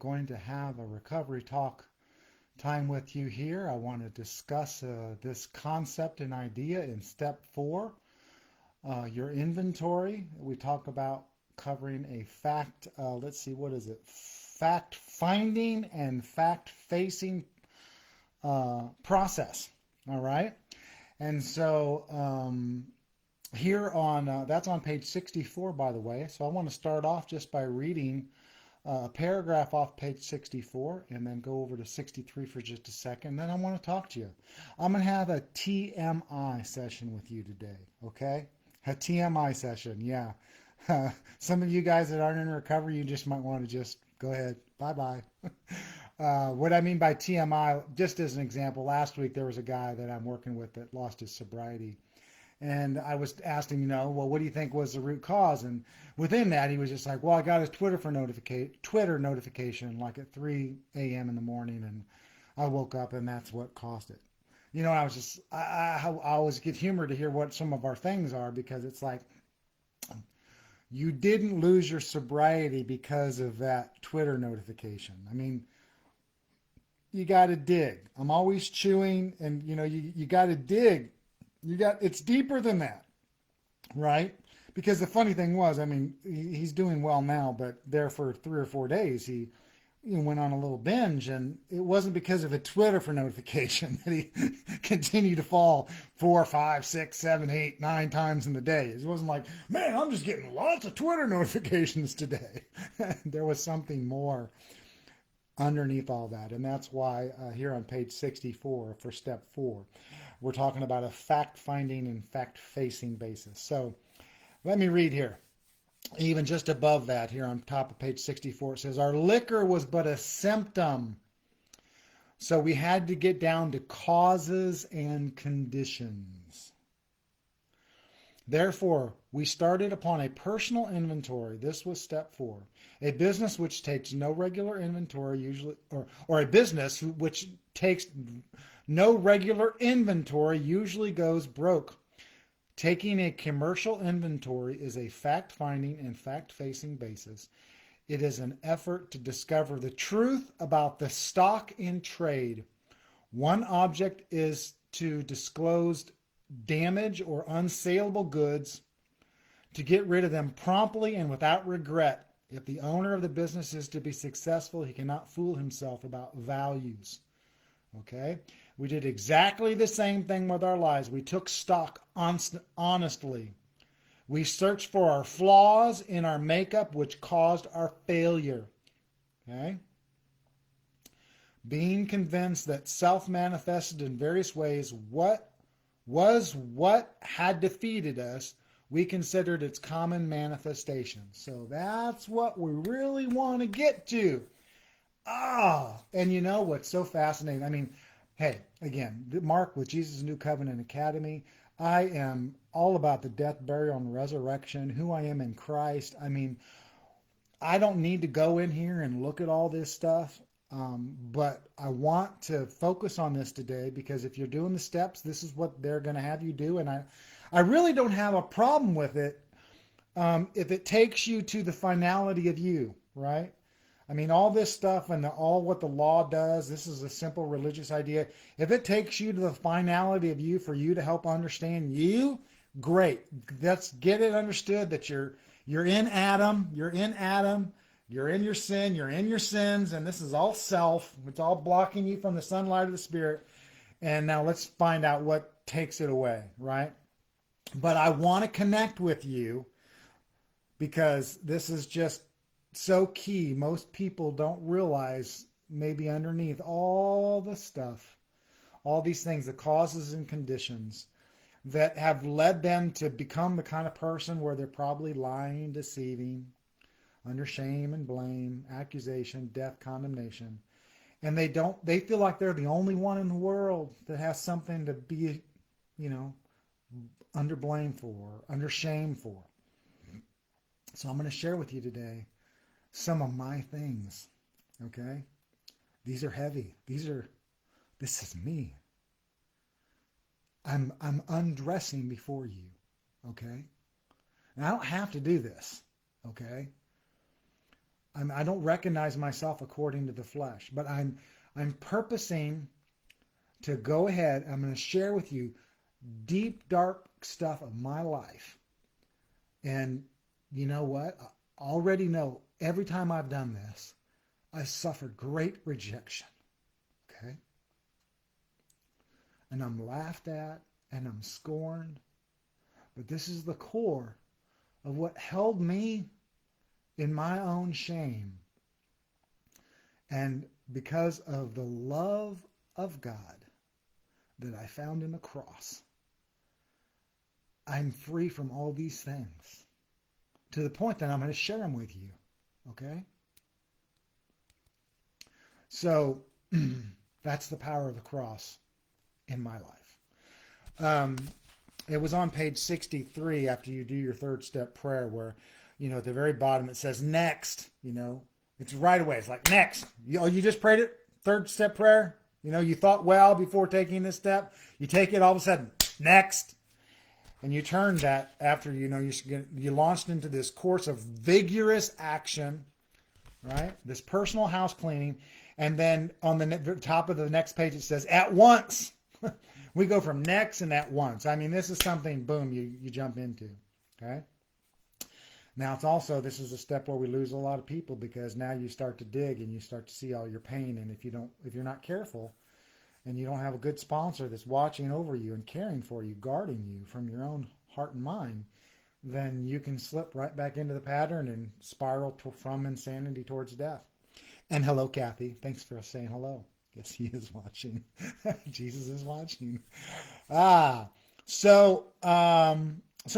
going to have a recovery talk time with you here. I want to discuss this concept and idea in step 4, your inventory. We talk about covering a fact, let's see, what is it? Fact finding and fact facing process. All right. And so here on, that's on page 64, by the way. So I want to start off just by reading a paragraph off page 64 and then go over to 63 for just a second. Then I want to talk to you. I'm going to have a TMI session with you today, okay? A TMI session, yeah. Some of you guys that aren't in recovery, you just might want to just go ahead. Bye-bye. What I mean by TMI, just as an example, last week there was a guy that I'm working with that lost his sobriety. And I was asking him, well, what do you think was the root cause? And within that, he was just like, well, I got his Twitter notification like at 3 a.m. in the morning, and I woke up, and that's what caused it. I was just, I always get humor to hear what some of our things are, because it's like, you didn't lose your sobriety because of that Twitter notification. I mean, you got to dig. I'm always chewing, and you got to dig. It's deeper than that, right? Because the funny thing was, I mean, he's doing well now, but there for 3 or 4 days, he went on a little binge, and it wasn't because of a Twitter for notification that he continued to fall 4, 5, 6, 7, 8, 9 times in the day. It wasn't like, man, I'm just getting lots of Twitter notifications today. There was something more underneath all that. And that's why here on page 64 for step 4, we're talking about a fact-finding and fact-facing basis. So let me read here. Even just above that, here on top of page 64, it says, our liquor was but a symptom. So we had to get down to causes and conditions. Therefore, we started upon a personal inventory. This was step 4. A business which takes no regular inventory usually, or a business which takes no regular inventory usually goes broke. Taking a commercial inventory is a fact-finding and fact-facing basis. It is an effort to discover the truth about the stock in trade. One object is to disclose damaged or unsaleable goods, to get rid of them promptly and without regret. If the owner of the business is to be successful, he cannot fool himself about values. Okay? We did exactly the same thing with our lives. We took stock honestly. We searched for our flaws in our makeup, which caused our failure. Okay? Being convinced that self manifested in various ways what had defeated us, we considered its common manifestation. So that's what we really want to get to. And you know what's so fascinating? I mean, hey, again, Mark with Jesus New Covenant Academy. I am all about the death, burial, and resurrection, who I am in Christ. I mean, I don't need to go in here and look at all this stuff, but I want to focus on this today, because if you're doing the steps, this is what they're going to have you do. And I really don't have a problem with it if it takes you to the finality of you, right? I mean, all this stuff and all what the law does, this is a simple religious idea. If it takes you to the finality of you for you to help understand you, great. Let's get it understood that you're in Adam, you're in your sin, you're in your sins, and this is all self. It's all blocking you from the sunlight of the Spirit. And now let's find out what takes it away, right? But I want to connect with you, because this is just so key. Most people don't realize, maybe underneath all the stuff, all these things, the causes and conditions that have led them to become the kind of person where they're probably lying, deceiving, under shame and blame, accusation, death, condemnation. And they feel like they're the only one in the world that has something to be, under blame for, under shame for. So I'm going to share with you today some of my things, okay? These are heavy. This is me. I'm undressing before you, okay? And I don't have to do this, okay? I don't recognize myself according to the flesh, but I'm purposing to go ahead. I'm going to share with you deep, dark stuff of my life. And you know what? I already know every time I've done this, I suffered great rejection. Okay? And I'm laughed at and I'm scorned. But this is the core of what held me in my own shame. And because of the love of God that I found in the cross, I'm free from all these things to the point that I'm going to share them with you. Okay? So that's the power of the cross in my life. It was on page 63 after you do your third step prayer where, at the very bottom it says next, it's right away. It's like next. You just prayed it, third step prayer. You thought well before taking this step. You take it all of a sudden, next. And you turned that after, you launched into this course of vigorous action, right? This personal house cleaning. And then on the top of the next page, it says at once. We go from next and at once. I mean, this is something, boom, you jump into, okay? Now, this is a step where we lose a lot of people because now you start to dig and you start to see all your pain. And if you're not careful and you don't have a good sponsor that's watching over you and caring for you, guarding you from your own heart and mind, then you can slip right back into the pattern and spiral from insanity towards death. And hello, Kathy. Thanks for saying hello. Yes, he is watching. Jesus is watching. So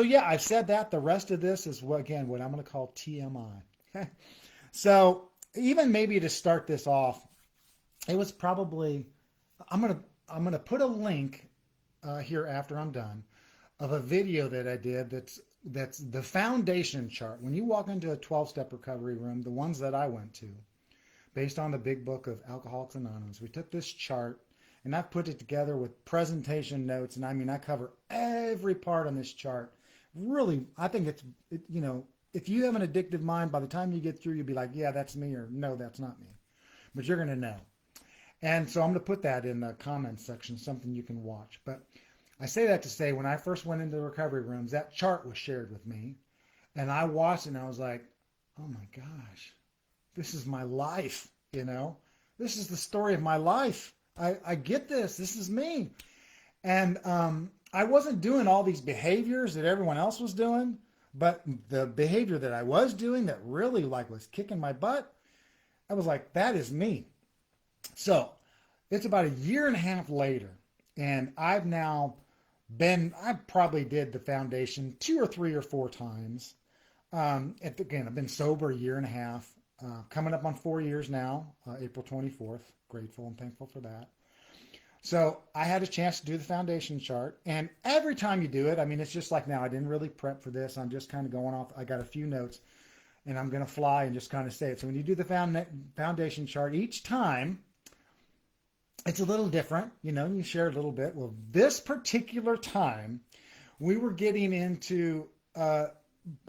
yeah, I've said that. The rest of this is what I'm going to call TMI. Okay. So even maybe to start this off, it was probably, I'm going to put a link here after I'm done of a video that I did that's the foundation chart. When you walk into a 12-step recovery room, the ones that I went to, based on the big book of Alcoholics Anonymous, we took this chart and I've put it together with presentation notes. And I cover every part on this chart. Really, I think it's if you have an addictive mind, by the time you get through, you'll be like, yeah, that's me, or no, that's not me. But you're going to know. And so I'm going to put that in the comments section, something you can watch. But I say that to say, when I first went into the recovery rooms, that chart was shared with me. And I watched it and I was like, oh my gosh. This is my life, This is the story of my life. I get this. This is me. And I wasn't doing all these behaviors that everyone else was doing, but the behavior that I was doing that really was kicking my butt, I was like, that is me. So it's about a year and a half later, and I probably did the foundation 2 or 3 or 4 times. Again, I've been sober a year and a half. Coming up on 4 years now, April 24th. Grateful and thankful for that. So I had a chance to do the foundation chart. And every time you do it, it's just like now, I didn't really prep for this. I'm just kind of going off. I got a few notes and I'm going to fly and just kind of say it. So when you do the foundation chart, each time it's a little different, you share a little bit. Well, this particular time we were getting into an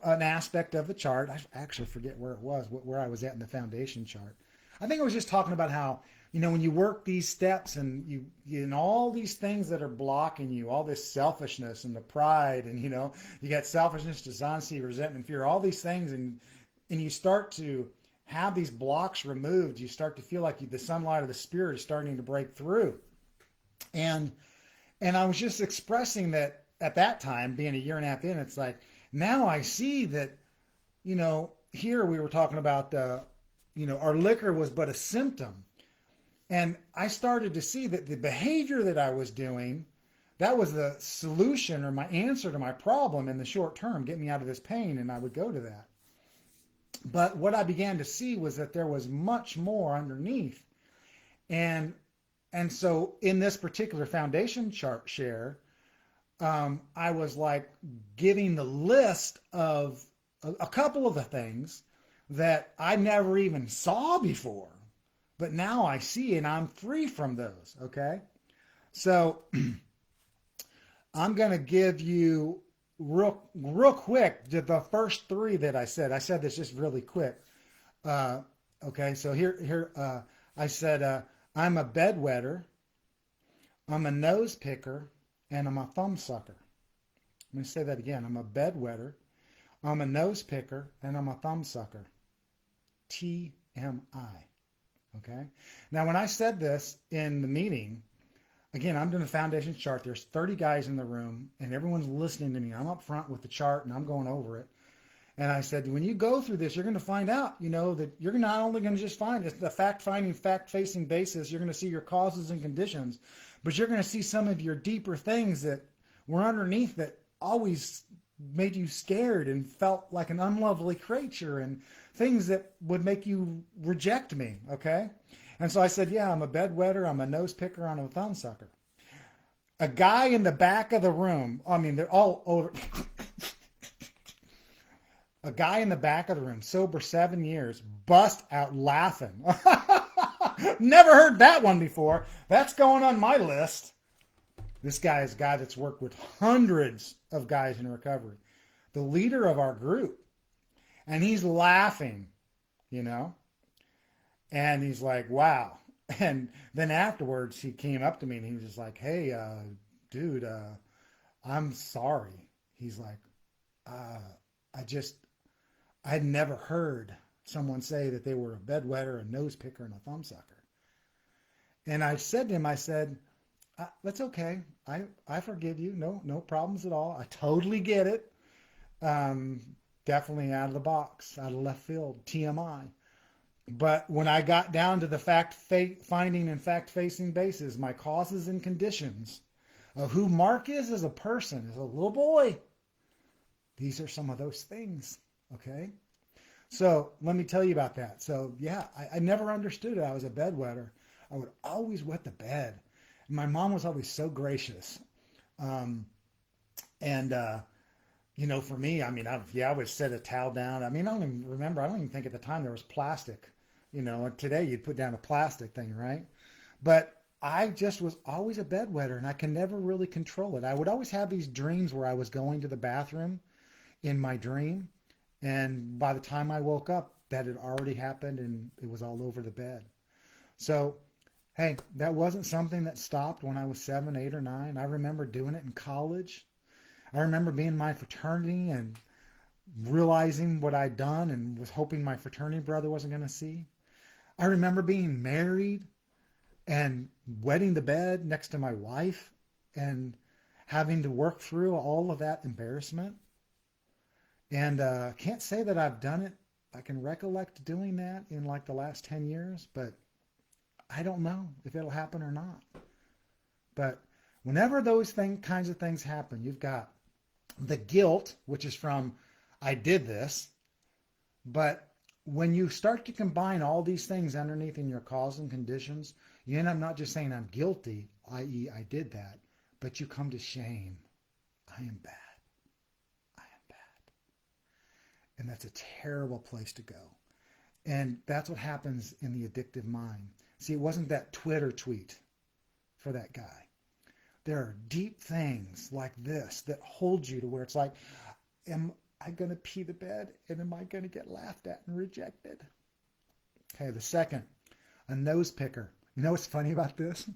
aspect of the chart. I actually forget where it was, where I was at in the foundation chart. I think I was just talking about how, when you work these steps and you all these things that are blocking you, all this selfishness and the pride and, you got selfishness, dishonesty, resentment, fear, all these things. And you start to have these blocks removed. You start to feel like the sunlight of the Spirit is starting to break through. And I was just expressing that at that time, being a year and a half in, it's like, now I see that, here we were talking about, our liquor was but a symptom. And I started to see that the behavior that I was doing, that was the solution or my answer to my problem in the short term, get me out of this pain, and I would go to that. But what I began to see was that there was much more underneath. And so in this particular foundation chart share, I was giving the list of a couple of the things that I never even saw before, but now I see and I'm free from those. Okay. So I'm going to give you real quick the first 3 that I said this just really quick. Uh, okay, so here, I said, I'm a bedwetter, I'm a nose picker, and I'm a thumb sucker. Let me say that again. I'm a bedwetter, I'm a nose picker, and I'm a thumb sucker. TMI. Okay. Now, when I said this in the meeting, again, I'm doing a foundation chart. There's 30 guys in the room, and everyone's listening to me. I'm up front with the chart, and I'm going over it. And I said, when you go through this, you're going to find out, that you're not only going to just find it's the fact-finding, fact-facing basis. You're going to see your causes and conditions, but you're going to see some of your deeper things that were underneath that always made you scared and felt like an unlovely creature and things that would make you reject me. Okay. And so I said, yeah, I'm a bedwetter, I'm a nose picker, I'm a thumb sucker. A guy in the back of the room, I mean, they're all over. A guy in the back of the room, sober 7 years, bust out laughing. Never heard that one before. That's going on my list. This guy is a guy that's worked with hundreds of guys in recovery, the leader of our group. And he's laughing, and he's like, wow. And then afterwards, he came up to me and he was just like, hey, dude, I'm sorry. He's like, I'd never heard someone say that they were a bedwetter, a nose picker, and a thumb sucker. And I said to him, I said, that's okay. I forgive you. No problems at all. I totally get it. Definitely out of the box, out of left field, TMI. But when I got down to the fact-finding and fact-facing basis, my causes and conditions of who Mark is as a person, as a little boy, these are some of those things, okay? So let me tell you about that. So yeah, I never understood it. I was a bedwetter. I would always wet the bed. My mom was always so gracious. For me, I mean, I would set a towel down. I mean, I don't even remember. I don't even think at the time there was plastic. Today you'd put down a plastic thing, right? But I just was always a bedwetter, and I can never really control it. I would always have these dreams where I was going to the bathroom in my dream, and by the time I woke up, that had already happened, and it was all over the bed. So, hey, that wasn't something that stopped when I was 7, 8, or 9. I remember doing it in college. I remember being in my fraternity and realizing what I'd done and was hoping my fraternity brother wasn't going to see. I remember being married and wetting the bed next to my wife and having to work through all of that embarrassment. And can't say that I've done it. I can recollect doing that in like the last 10 years, but I don't know if it'll happen or not. But whenever those kinds of things happen, you've got the guilt, which is from, I did this. But when you start to combine all these things underneath in your cause and conditions, you end up not just saying I'm guilty, i.e. I did that, but you come to shame. I am bad. I am bad. And that's a terrible place to go. And that's what happens in the addictive mind. See, it wasn't that Twitter tweet for that guy. There are deep things like this that hold you to where it's like, am I going to pee the bed and am I going to get laughed at and rejected? Okay, the second, a nose picker. You know what's funny about this?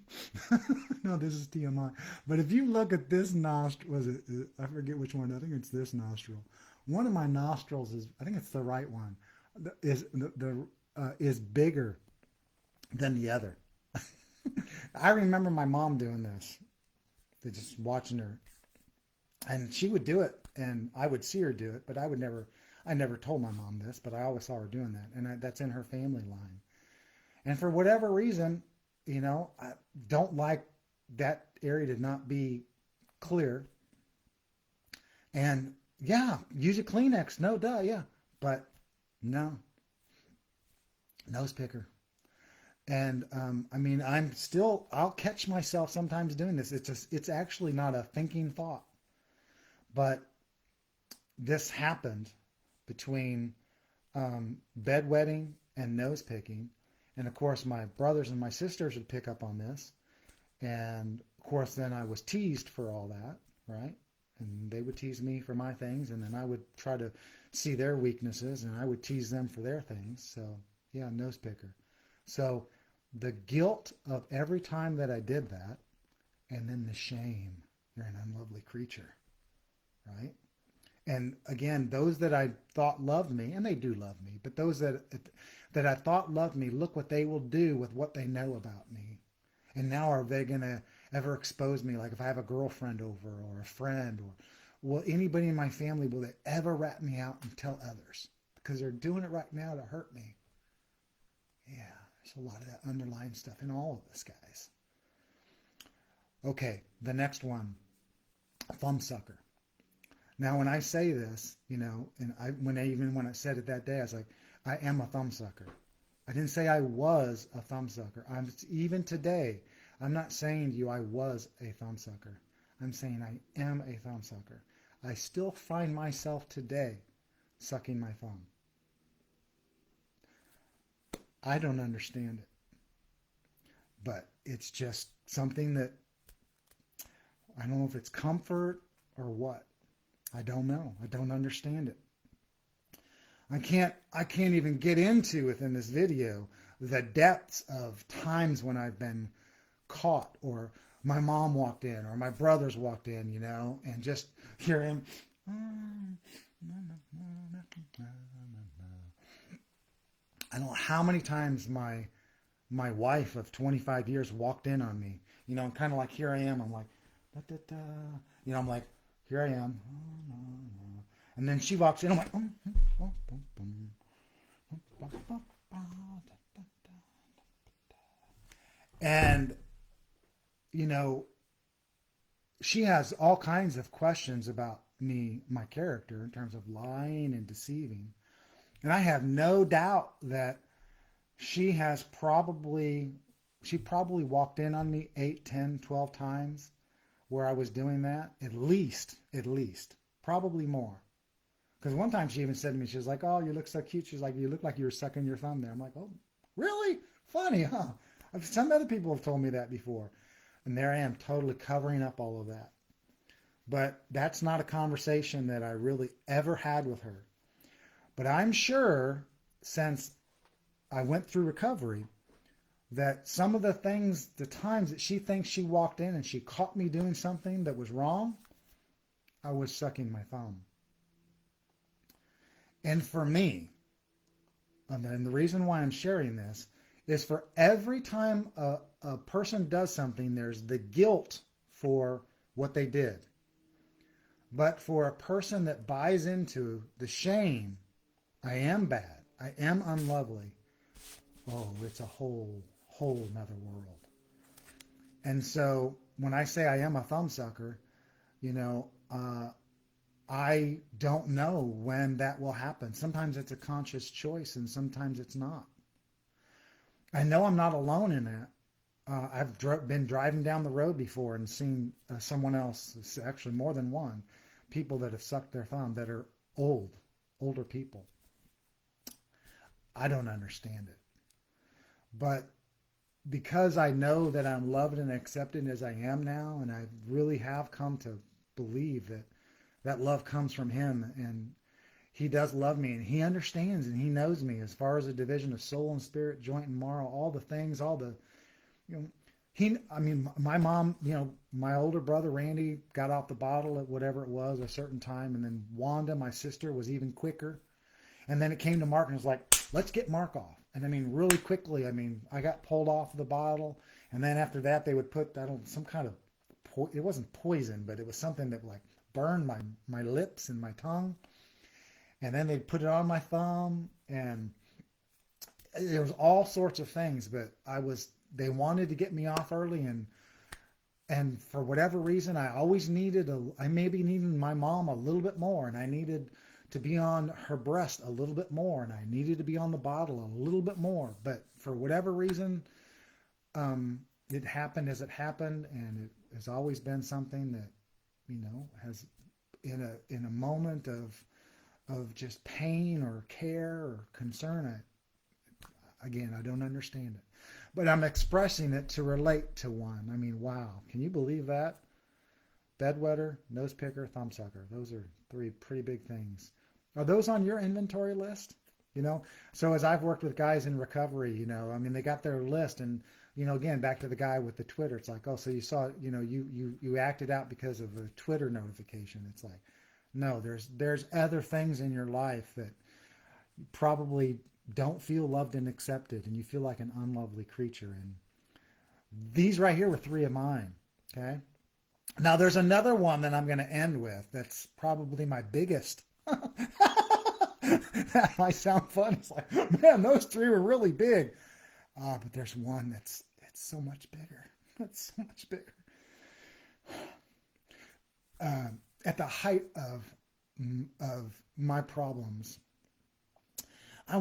No, this is TMI. But if you look at this nostril, I forget which one. I think it's this nostril. One of my nostrils is, I think it's the right one, is bigger than the other. I remember my mom doing this. They're just watching her, and she would do it, and I would see her do it, but I never told my mom this, but I always saw her doing that, and that's in her family line. And for whatever reason, I don't like that area to not be clear. And yeah, use a Kleenex, no duh, yeah, but no, nose picker. And I'll catch myself sometimes doing this. It's actually not a thinking thought, but this happened between bedwetting and nose picking. And of course, my brothers and my sisters would pick up on this. And of course, then I was teased for all that, right? And they would tease me for my things, and then I would try to see their weaknesses, and I would tease them for their things. So, yeah, nose picker. So the guilt of every time that I did that, and then the shame, you're an unlovely creature, right? And again, those that I thought loved me, and they do love me, but those that I thought loved me, look what they will do with what they know about me. And now are they going to ever expose me? Like if I have a girlfriend over or a friend, or will anybody in my family, will they ever rat me out and tell others? Because they're doing it right now to hurt me. Yeah, there's a lot of that underlying stuff in all of this, guys. Okay, the next one, thumbsucker. Now, when I say this, and when I said it that day, I was like, I am a thumbsucker. I didn't say I was a thumbsucker. Even today, I'm not saying to you I was a thumbsucker. I'm saying I am a thumbsucker. I still find myself today sucking my thumb. I don't understand it. But it's just something that, I don't know if it's comfort or what. I don't know. I don't understand it. I can't even get into within this video the depths of times when I've been caught, or my mom walked in, or my brothers walked in, and just hear him. I don't know how many times my wife of 25 years walked in on me, and kind of like, here I am. I'm like, da, da, da. I'm like, here I am. And then she walks in. I'm like, and, she has all kinds of questions about me, my character, in terms of lying and deceiving. And I have no doubt that she probably walked in on me 8, 10, 12 times where I was doing that. At least, probably more. Because one time she even said to me, she was like, oh, you look so cute. She's like, you look like you were sucking your thumb there. I'm like, oh, really? Funny, huh? Some other people have told me that before. And there I am, totally covering up all of that. But that's not a conversation that I really ever had with her. But I'm sure, since I went through recovery, that some of the times that she thinks she walked in and she caught me doing something that was wrong, I was sucking my thumb. And for me, and the reason why I'm sharing this, is for every time a person does something, there's the guilt for what they did. But for a person that buys into the shame, I am bad, I am unlovely, oh, it's a whole nother world. And so when I say I am a thumbsucker, I don't know when that will happen. Sometimes it's a conscious choice and sometimes it's not. I know I'm not alone in that. I've been driving down the road before and seen someone else, actually more than one, people that have sucked their thumb that are older people. I don't understand it. But because I know that I'm loved and accepted as I am now, and I really have come to believe that love comes from him, and he does love me, and he understands, and he knows me as far as the division of soul and spirit, joint and marrow, all the things, my mom, my older brother, Randy, got off the bottle at whatever it was, a certain time, and then Wanda, my sister, was even quicker. And then it came to Mark, and it was like, let's get Mark off. And really quickly, I got pulled off the bottle, and then after that, they would put some kind of, it wasn't poison, but it was something that like burned my lips and my tongue. And then they'd put it on my thumb, and there was all sorts of things, but they wanted to get me off early, and for whatever reason, I maybe needed my mom a little bit more, and I needed to be on her breast a little bit more, and I needed to be on the bottle a little bit more, but for whatever reason, it happened as it happened, and it has always been something that, has in a moment of just pain or care or concern. I don't understand it. But I'm expressing it to relate to one. Wow. Can you believe that? bedwetter, nose picker, thumb sucker. Those are three pretty big things. Are those on your inventory list? You know, so as I've worked with guys in recovery, you know, I mean, they got their list, and you know, again, back to the guy with the Twitter, it's like, oh, so you saw, you know, you acted out because of a Twitter notification. It's like, no, there's other things in your life that probably don't feel loved and accepted, and you feel like an unlovely creature. And these right here were three of mine. Okay. Now there's another one that I'm going to end with. That's probably my biggest. That might sound fun. It's like, man, those three were really big. But there's one it's so much bigger. It's so much bigger. At the height of my problems, I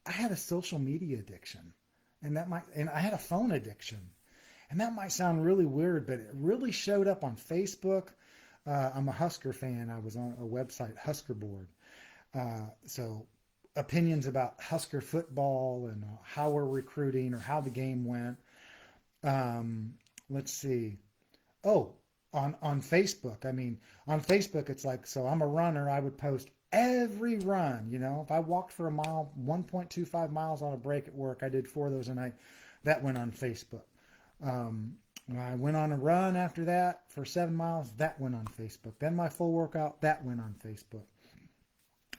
had a social media addiction, and I had a phone addiction, and that might sound really weird, but it really showed up on Facebook. I'm a Husker fan. I was on a website, Husker Board. So opinions about Husker football and how we're recruiting or how the game went. Let's see. Oh, on Facebook. I mean, on Facebook, it's like, so I'm a runner. I would post every run. You know, if I walked for a mile, 1.25 miles on a break at work, I did 4 of those a night. That went on Facebook. When I went on a run after that for 7 miles, that went on Facebook. Then my full workout, that went on Facebook.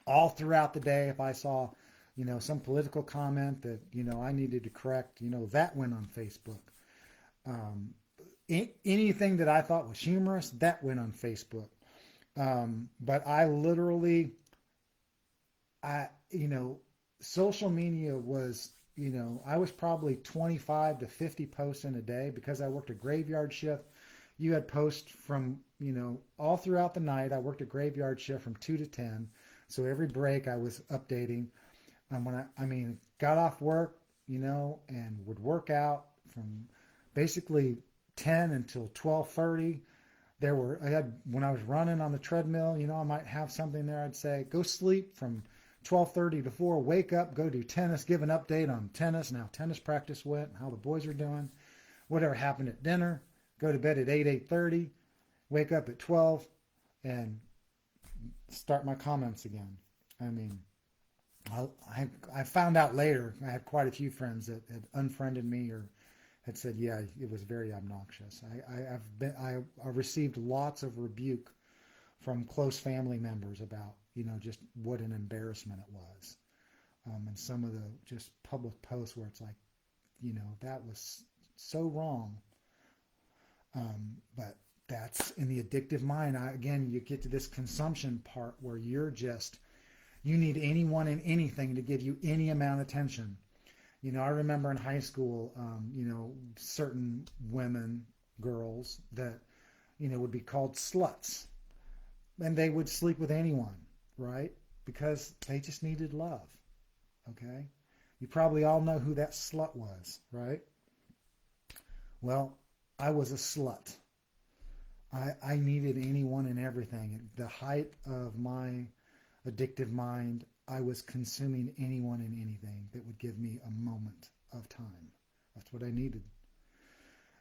All throughout the day, if I saw, you know, some political comment that, you know, I needed to correct, you know, that went on Facebook. Anything that I thought was humorous, that went on Facebook. But I literally, you know, social media was, you know, I was probably 25 to 50 posts in a day because I worked a graveyard shift. You had posts from, you know, all throughout the night. I worked a graveyard shift from 2 to 10. So every break I was updating. When I got off work, you know, and would work out from basically 10 until 12:30. When I was running on the treadmill, you know, I might have something there. I'd say, go sleep from 12:30 to 4, wake up, go do tennis, give an update on tennis and how tennis practice went, how the boys are doing, whatever happened at dinner, go to bed at 8:30, wake up at 12, and start my comments again. I mean, I found out later, I had quite a few friends that had unfriended me or had said, yeah, it was very obnoxious. I received lots of rebuke from close family members about, you know, just what an embarrassment it was. And some of the just public posts where it's like, you know, that was so wrong. But that's in the addictive mind. Again, you get to this consumption part where you need anyone and anything to give you any amount of attention. You know, I remember in high school, you know, certain women, girls that, you know, would be called sluts. And they would sleep with anyone, right? Because they just needed love, okay? You probably all know who that slut was, right? Well, I was a slut. I needed anyone and everything. At the height of my addictive mind, I was consuming anyone and anything that would give me a moment of time. That's what I needed.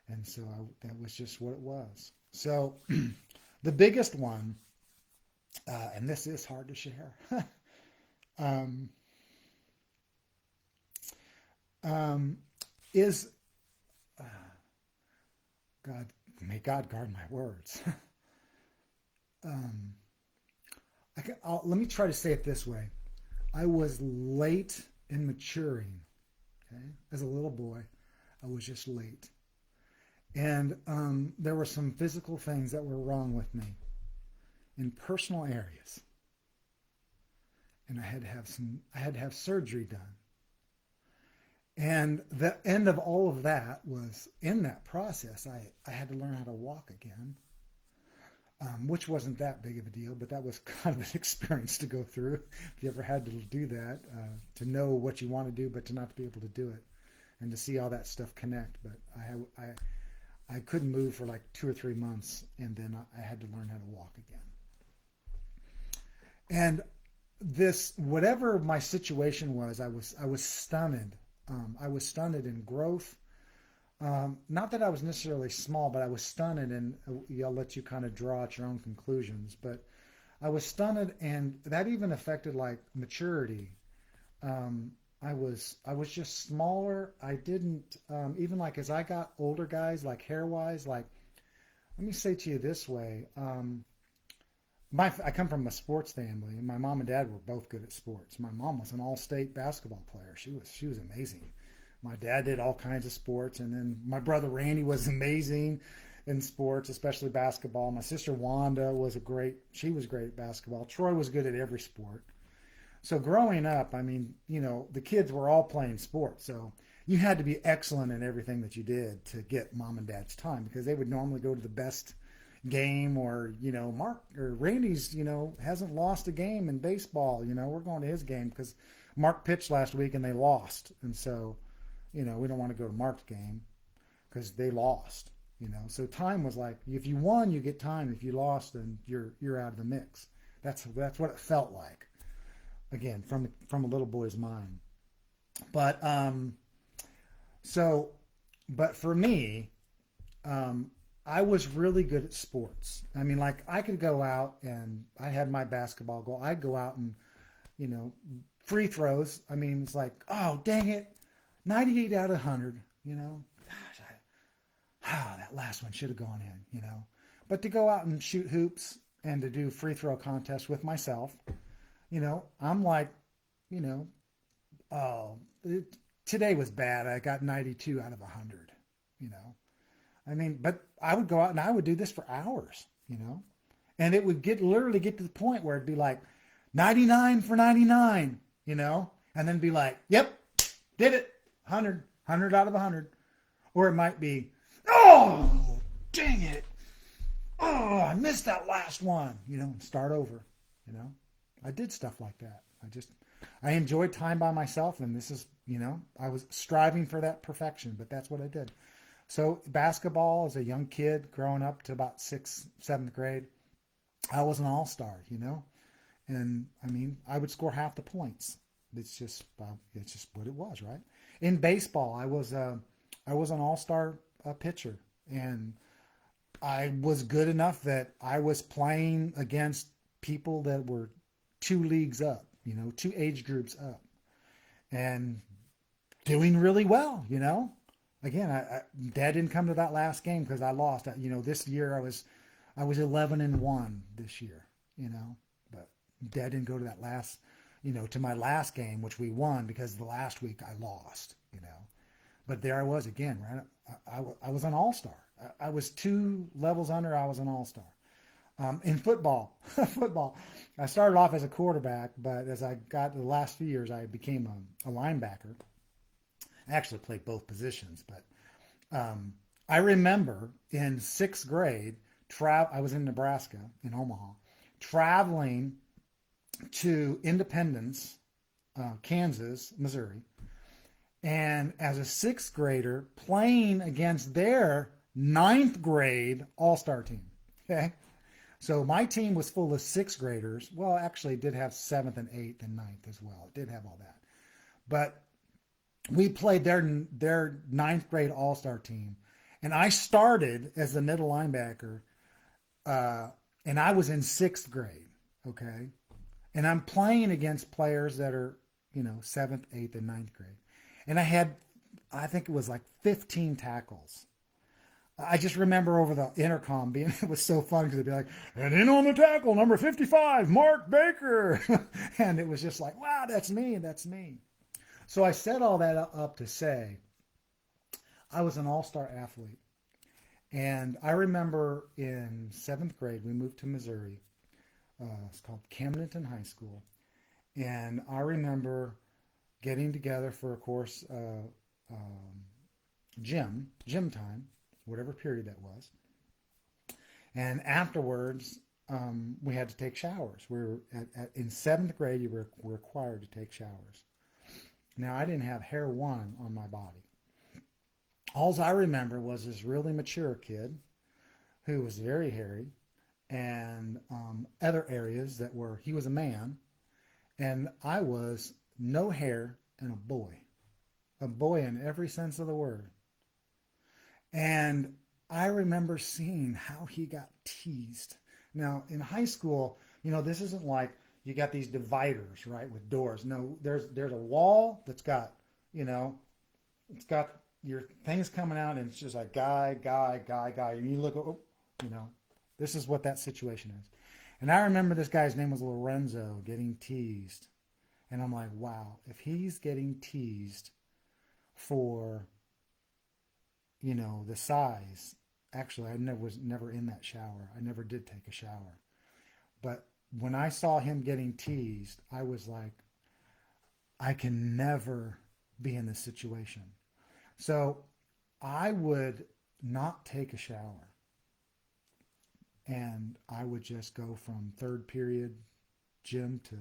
And so that was just what it was. So the biggest one, and this is hard to share, is, God, may God guard my words. Let me try to say it this way. I was late in maturing. Okay? As a little boy, I was just late. And there were some physical things that were wrong with me in personal areas. And I had to have surgery done. And the end of all of that was, in that process, I had to learn how to walk again, which wasn't that big of a deal, but that was kind of an experience to go through. If you ever had to do that, to know what you want to do, but to not be able to do it, and to see all that stuff connect. But I couldn't move for like 2 or 3 months, and then I had to learn how to walk again. And this, whatever my situation was, I was stunted. I was stunted in growth. Not that I was necessarily small, but I was stunted, and I'll let you kind of draw out your own conclusions. But I was stunted, and that even affected like maturity. I was just smaller. I didn't even like as I got older, guys, like hair wise. Like let me say to you this way. I come from a sports family, and my mom and dad were both good at sports. My mom was an all-state basketball player. She was amazing. My dad did all kinds of sports, and then my brother Randy was amazing in sports, especially basketball. My sister Wanda she was great at basketball. Troy was good at every sport. So growing up, I mean, the kids were all playing sports. So you had to be excellent in everything that you did to get mom and dad's time because they would normally go to the best game or, Mark or Randy's, hasn't lost a game in baseball. We're going to his game because Mark pitched last week and they lost. And so, we don't want to go to Mark's game because they lost, So time was like, if you won, you get time. If you lost, then you're out of the mix. That's what it felt like. Again, from a little boy's mind. But but for me, I was really good at sports. I mean, like I could go out and I had my basketball goal. I'd go out and, you know, free throws. I mean, it's like, oh, dang it, 98 out of 100, Gosh, that last one should have gone in. But to go out and shoot hoops and to do free throw contests with myself, I'm like, you know, oh, today was bad. I got 92 out of 100, I mean, but I would go out and I would do this for hours, and it would literally get to the point where it'd be like 99 for 99, and then be like, yep, did it, 100 out of 100. Or it might be, oh, dang it. Oh, I missed that last one, and start over, I did stuff like that. I enjoyed time by myself, and this is, I was striving for that perfection, but that's what I did. So basketball as a young kid growing up to about 6th, 7th grade, I was an all-star, and I mean, I would score half the points. It's just what it was, right? In baseball, I was an all-star pitcher, and I was good enough that I was playing against people that were 2 leagues up, 2 age groups up, and doing really well, Again, Dad didn't come to that last game because I lost. This year I was 11-1 this year, But Dad didn't go to that last, to my last game, which we won because the last week I lost, But there I was again, right? I was an all-star. I was 2 levels under. I was an all-star. In football, I started off as a quarterback, but as I got the last few years, I became a linebacker. I actually played both positions, but I remember in 6th grade, I was in Nebraska, in Omaha, traveling to Independence, Kansas, Missouri, and as a 6th grader playing against their 9th grade all-star team. Okay. So my team was full of 6th graders. Well, actually it did have 7th and 8th and 9th as well. It did have all that. But we played their 9th grade all-star team. And I started as the middle linebacker, and I was in 6th grade, okay? And I'm playing against players that are, 7th, 8th, and 9th grade. And I think it was like 15 tackles. I just remember over the intercom it was so fun because it'd be like, and in on the tackle, number 55, Mark Baker. And it was just like, wow, that's me. So I set all that up to say I was an all-star athlete. And I remember in 7th grade, we moved to Missouri. It's called Camdenton High School. And I remember getting together for, of course, gym time, whatever period that was. And afterwards, we had to take showers. We were in 7th grade, you were required to take showers. Now, I didn't have hair one on my body. All I remember was this really mature kid who was very hairy, and other areas he was a man, and I was no hair and a boy in every sense of the word. And I remember seeing how he got teased. Now, in high school, this isn't like you got these dividers, right, with doors. No, there's a wall that's got, you know, it's got your things coming out, and it's just like guy, guy, guy, guy. And you look, oh, you know, this is what that situation is. And I remember this guy's name was Lorenzo getting teased. And I'm like, wow, if he's getting teased for, the size. Actually, was never in that shower. I never did take a shower. But when I saw him getting teased, I was like, I can never be in this situation. So I would not take a shower, and I would just go from third period gym to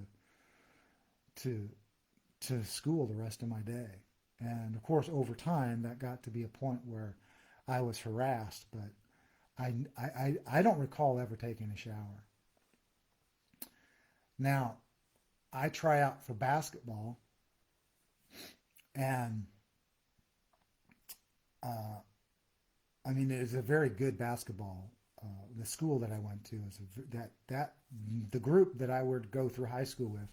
to school the rest of my day. And of course, over time, that got to be a point where I was harassed, but I don't recall ever taking a shower. Now, I try out for basketball, and uh, I mean, it's a very good basketball. The school that I went to is that the group that I would go through high school with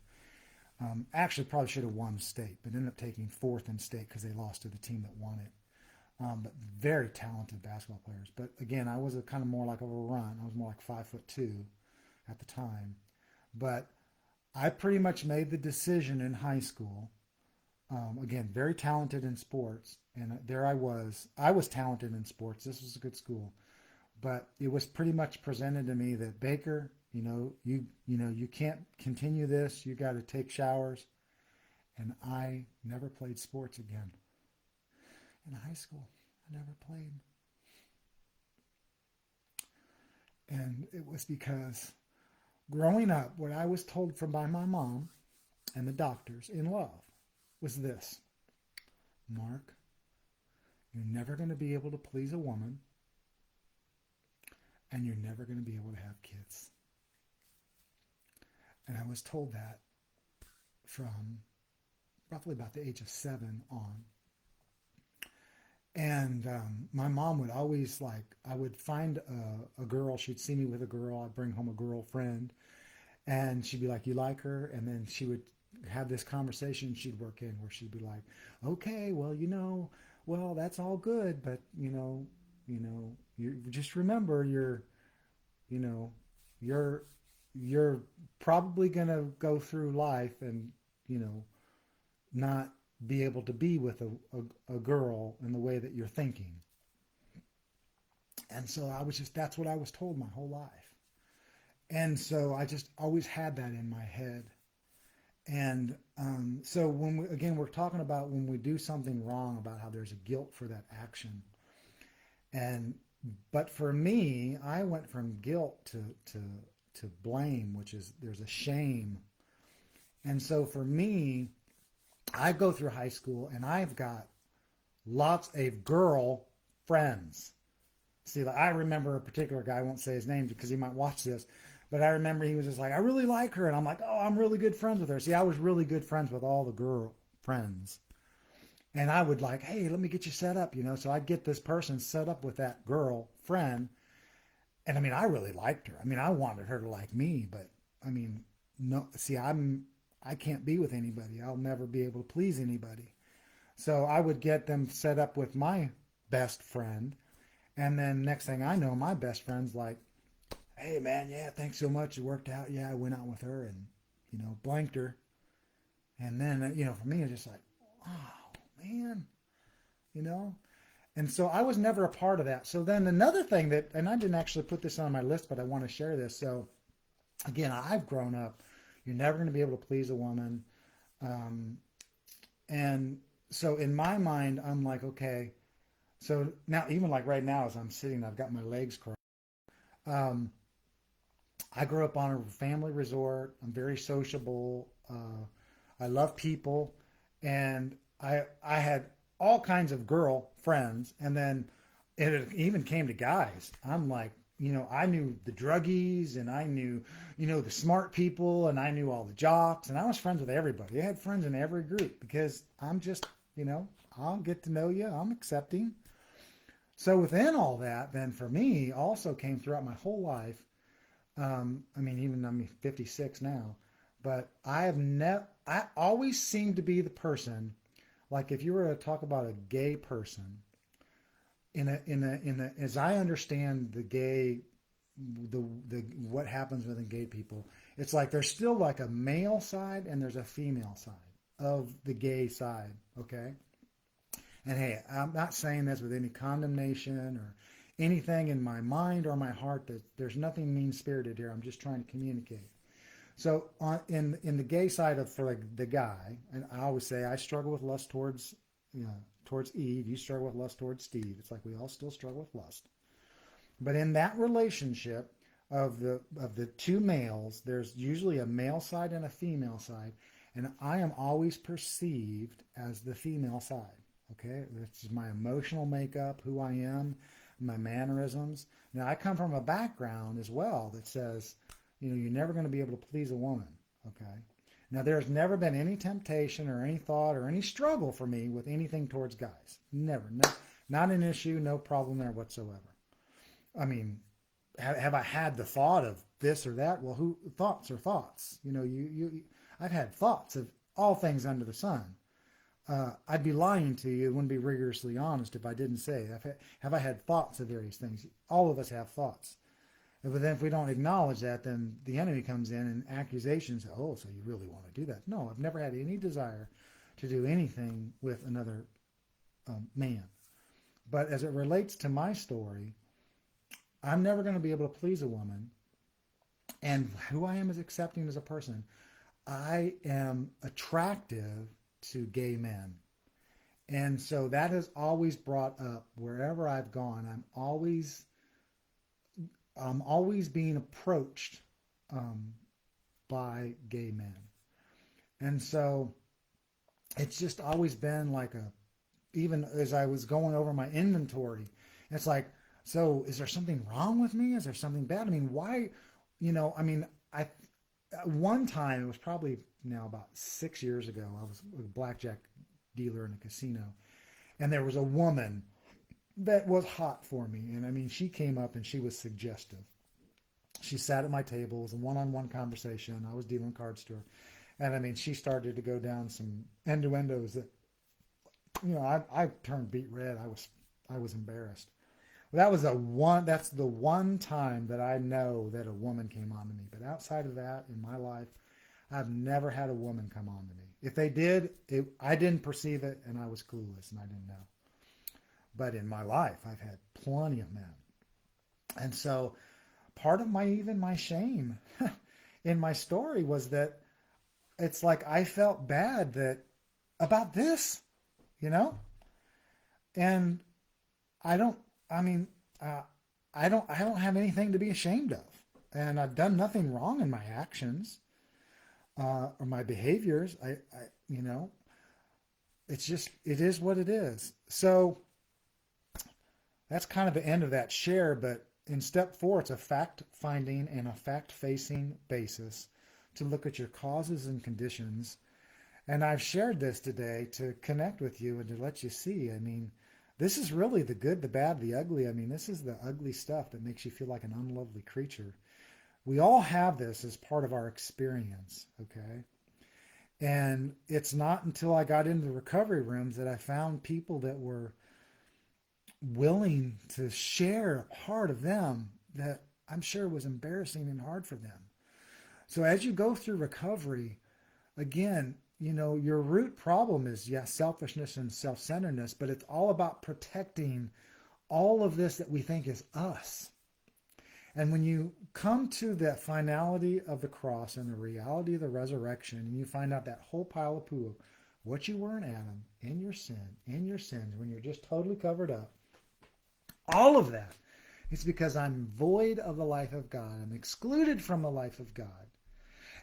actually probably should have won state, but ended up taking fourth in state because they lost to the team that won it. But very talented basketball players. But again, I was a kind of more like of a run. I was more like 5'2" at the time. But I pretty much made the decision in high school. Again, very talented in sports, and there I was. I was talented in sports. This was a good school, but it was pretty much presented to me that Baker, you can't continue this. You got to take showers, and I never played sports again. In high school, I never played, and it was because growing up, what I was told from by my mom and the doctors in love was this: Mark, you're never going to be able to please a woman, and you're never going to be able to have kids. And I was told that from roughly about the age of 7 on. And my mom would always I would find a girl, she'd see me with a girl, I'd bring home a girlfriend, and she'd be like, you like her? And then she would have this conversation she'd work in where she'd be like, okay, well, well, that's all good, but, you just remember you know, you're, you're probably going to go through life and, not be able to be with a girl in the way that you're thinking. And so that's what I was told my whole life. And so I just always had that in my head. And so we're talking about when we do something wrong, about how there's a guilt for that action. But for me, I went from guilt to blame, which is there's a shame. And so for me, I go through high school and I've got lots of girl friends. See, I remember a particular guy, I won't say his name because he might watch this, but I remember he was just like, I really like her. And I'm like, oh, I'm really good friends with her. See, I was really good friends with all the girl friends. And I would like, hey, let me get you set up, So I'd get this person set up with that girl friend. And I mean, I really liked her. I mean, I wanted her to like me, but I mean, no, see, I can't be with anybody. I'll never be able to please anybody. So I would get them set up with my best friend. And then next thing I know, my best friend's like, hey man, yeah, thanks so much. It worked out. Yeah, I went out with her and, blanked her. And then, for me, it's just like, oh man, you know? And so I was never a part of that. So then another thing and I didn't actually put this on my list, but I want to share this. So again, I've grown up. You're never going to be able to please a woman. And so in my mind, I'm like, okay. So now, even like right now, as I'm sitting, I've got my legs crossed. Um, I grew up on a family resort. I'm very sociable. I love people. And I had all kinds of girl friends. And then it even came to guys. I'm like, I knew the druggies and I knew, the smart people and I knew all the jocks and I was friends with everybody. I had friends in every group because I'm just, I'll get to know you. I'm accepting. So within all that, then for me also came throughout my whole life. I'm 56 now, but I always seem to be the person, like if you were to talk about a gay person, as I understand the what happens within gay people, it's like there's still like a male side and there's a female side of the gay side, okay? And hey, I'm not saying this with any condemnation or anything in my mind or my heart. That there's nothing mean spirited here. I'm just trying to communicate. So in the gay side of, for like the guy, and I always say I struggle with lust towards, towards Eve. You struggle with lust towards Steve. It's like we all still struggle with lust. But in that relationship of the two males, there's usually a male side and a female side, and I am always perceived as the female side. Okay, this is my emotional makeup, who I am, my mannerisms. Now I come from a background as well that says, you're never going to be able to please a woman. Okay. Now there's never been any temptation or any thought or any struggle for me with anything towards guys. Never. No, not an issue, no problem there whatsoever. I mean, have I had the thought of this or that? Well, thoughts are thoughts. I've had thoughts of all things under the sun. I'd be lying to you, wouldn't be rigorously honest if I didn't say, have I had thoughts of various things? All of us have thoughts. But then if we don't acknowledge that, then the enemy comes in and accusations, oh, so you really want to do that? No, I've never had any desire to do anything with another man. But as it relates to my story, I'm never going to be able to please a woman. And who I am as accepting as a person, I am attractive to gay men. And so that has always brought up wherever I've gone. I'm always being approached by gay men. And so it's just always been like even as I was going over my inventory, it's like, so is there something wrong with me? Is there something bad? I mean, why, one time, it was probably now about 6 years ago, I was a blackjack dealer in a casino, and there was a woman that was hot for me. And she came up and she was suggestive. She sat at my table. It was a one-on-one conversation. I was dealing cards to her. And she started to go down some innuendos that, I turned beet red. I was embarrassed. That's the one time that I know that a woman came on to me. But outside of that, in my life, I've never had a woman come on to me. If they did, I didn't perceive it, and I was clueless, and I didn't know. But in my life, I've had plenty of men. And so part of my shame in my story was that it's like I felt bad about this, and I don't have anything to be ashamed of. And I've done nothing wrong in my actions or my behaviors. It's just, it is what it is. So that's kind of the end of that share. But in step 4, it's a fact-finding and a fact-facing basis to look at your causes and conditions. And I've shared this today to connect with you and to let you see, this is really the good, the bad, the ugly. This is the ugly stuff that makes you feel like an unlovely creature. We all have this as part of our experience, okay? And it's not until I got into the recovery rooms that I found people that were willing to share a part of them that I'm sure was embarrassing and hard for them. So as you go through recovery, again, your root problem is, yes, selfishness and self-centeredness, but it's all about protecting all of this that we think is us. And when you come to the finality of the cross and the reality of the resurrection, and you find out that whole pile of poo, what you were in Adam, in your sin, in your sins, when you're just totally covered up, all of that is because I'm void of the life of God. I'm excluded from the life of God.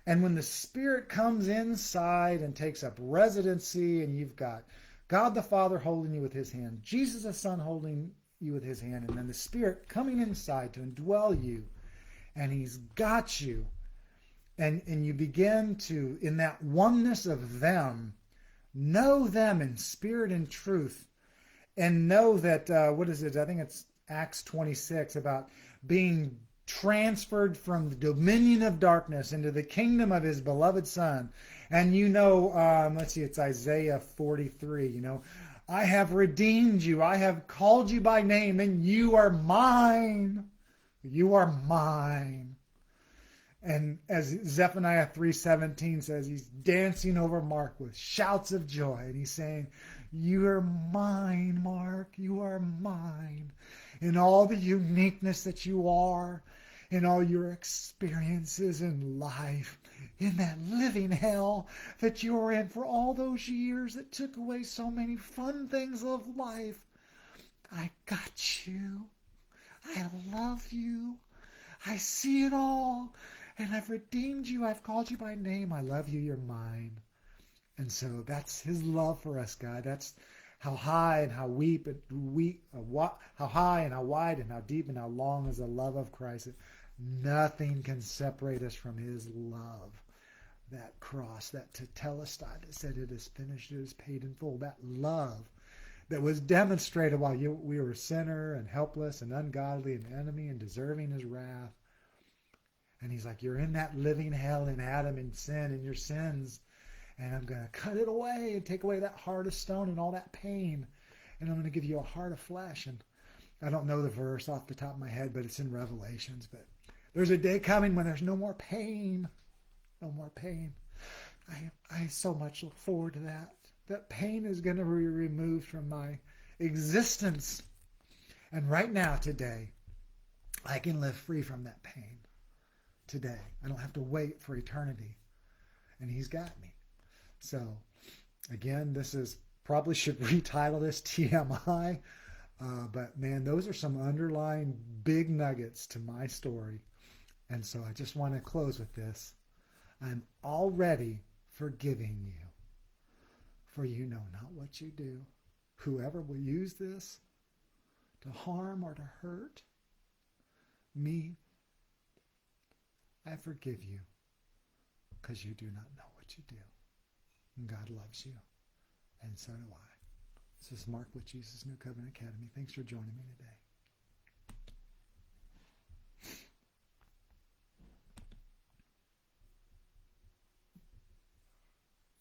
And when the Spirit comes inside and takes up residency, and you've got God the Father holding you with his hand, Jesus the Son holding you with his hand, and then the Spirit coming inside to indwell you, and he's got you, and you begin to, in that oneness of them, know them in spirit and truth, and know that, what is it? I think it's Acts 26 about being transferred from the dominion of darkness into the kingdom of his beloved son. And let's see, it's Isaiah 43, I have redeemed you. I have called you by name, and you are mine. You are mine. And as Zephaniah 3:17 says, he's dancing over Mark with shouts of joy. And he's saying, you are mine, Mark. You are mine. In all the uniqueness that you are, in all your experiences in life, in that living hell that you were in for all those years that took away so many fun things of life. I got you. I love you. I see it all. And I've redeemed you. I've called you by name. I love you. You're mine. And so that's his love for us, God. That's how high and how how high and how wide and how deep and how long is the love of Christ. Nothing can separate us from his love. That cross, that tetelestai that said it is finished, it is paid in full. That love that was demonstrated while we were a sinner and helpless and ungodly and enemy and deserving his wrath. And he's like, you're in that living hell in Adam and sin and your sins. And I'm going to cut it away and take away that heart of stone and all that pain. And I'm going to give you a heart of flesh. And I don't know the verse off the top of my head, but it's in Revelations. But there's a day coming when there's no more pain. No more pain. I so much look forward to that. That pain is going to be removed from my existence. And right now, today, I can live free from that pain. Today. I don't have to wait for eternity. And he's got me. So, again, this is probably should retitle this TMI. But, man, those are some underlying big nuggets to my story. And so I just want to close with this. I'm already forgiving you, for you know not what you do. Whoever will use this to harm or to hurt me, I forgive you, because you do not know what you do. And God loves you, and so do I. This is Mark with Jesus New Covenant Academy. Thanks for joining me today.